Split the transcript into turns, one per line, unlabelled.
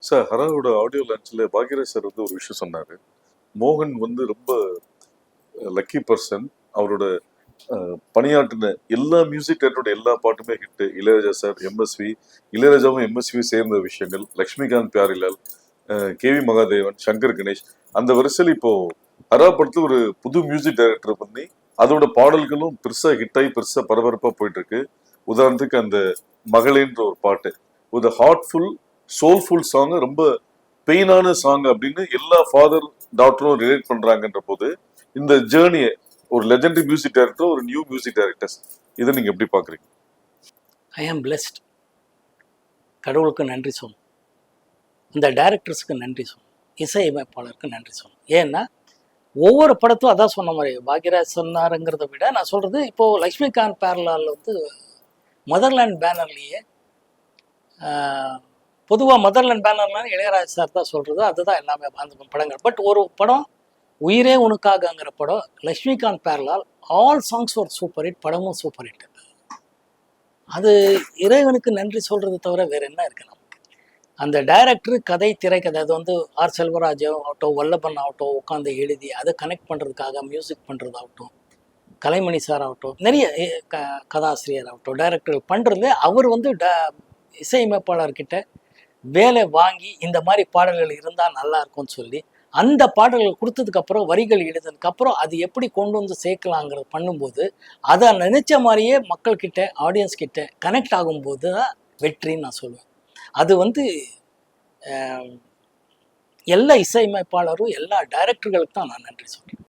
Sir ஹராவோட audio லான்ச்சில் Bhagyaraj sir வந்து ஒரு விஷயம் சொன்னார். மோகன் வந்து ரொம்ப லக்கி பர்சன். அவரோட பணியாற்றின எல்லா மியூசிக் டைரக்டரோட எல்லா பாட்டுமே ஹிட்டு. இளையராஜா சார், எம்எஸ்வி, இளையராஜாவும் எம்எஸ்வி சேர்ந்த விஷயங்கள், லக்ஷ்மிகாந்த் பியாரிலால், கேவி மகாதேவன், சங்கர் கணேஷ், அந்த வரிசையில் இப்போ ஹரா படத்துல ஒரு புது மியூசிக் டைரக்டர் பண்ணி அதோட பாடல்களும் பெருசா ஹிட் ஆகி பெருசா பரபரப்பா போயிட்டு இருக்கு. உதாரணத்துக்கு அந்த மகளேன்ற ஒரு பாட்டு, ஒரு ஹார்ட்ஃபுல் சோல்ஃபுல் சாங், ரொம்ப பெயினான சாங் அப்படின்னு எல்லா ஃபாதர் டாக்டரும் ரிலேட் பண்றாங்கன்ற போது இந்த ஜேர்னியை ஒரு லெஜெண்டரி மியூசிக் டைரக்டர், ஒரு நியூ மியூசிக் டைரக்டர்ஸ், இதை நீங்க எப்படி பாக்குறீங்க?
ஐ ஆம் பிளெஸ்ட். கடவுளுக்கு நன்றி சொல்லணும், இந்த டைரக்டர்ஸுக்கு நன்றி சொல்லணும், இசையமைப்பாளருக்கு நன்றி சொல்லணும். ஏன்னா ஒவ்வொரு படத்தும் அதான் சொன்ன மாதிரி பாக்யராஜ் சொன்னாருங்கிறத விட நான் சொல்றது, இப்போ லக்ஷ்மிகாந்த் பேரலால் வந்து மதர்லேண்ட் பேனர்லேயே, பொதுவாக மதர்லேண்ட் பேனர்லாம் இளையராஜா சார் தான் சொல்றது, அதுதான் எல்லாமே அந்த படங்கள். பட் ஒரு படம் உயிரே உனக்காகங்கிற படம் லக்ஷ்மிகாந்த் பேரலால், ஆல் சாங்ஸ் ஒரு சூப்பர் ஹிட், படமும் சூப்பர் ஹிட். அது இறைவனுக்கு நன்றி சொல்றது தவிர வேற என்ன இருக்கு நமக்கு? அந்த டைரக்டர் கதை, திரைக்கதை, அது வந்து ஆர் செல்வராஜ் ஆகட்டும், வல்லபன் ஆகட்டும், உட்காந்து எழுதி அதை கனெக்ட் பண்ணுறதுக்காக மியூசிக் பண்ணுறதாகட்டும், கலைமணி சார் ஆகட்டும், நிறைய கதாசிரியர் ஆகட்டும், டைரக்டர் பண்ணுறது, அவர் வந்து இசையமைப்பாளர்கிட்ட வேலை வாங்கி இந்த மாதிரி பாடல்கள் இருந்தால் நல்லா இருக்கும்னு சொல்லி அந்த பாடல்கள் கொடுத்ததுக்கப்புறம், வரிகள் எழுதுனதுக்கப்புறம் அது எப்படி கொண்டு வந்து சேர்க்கலாங்கிறது பண்ணும்போது, அதை நினைச்ச மாதிரியே மக்கள்கிட்ட, ஆடியன்ஸ் கிட்ட கனெக்ட் ஆகும்போது தான் வெற்றின்னு நான் சொல்லுவேன். அது வந்து எல்லா இசையமைப்பாளரும் எல்லா டைரக்டர்களுக்கு தான் நான் நன்றி சொல்கிறேன்.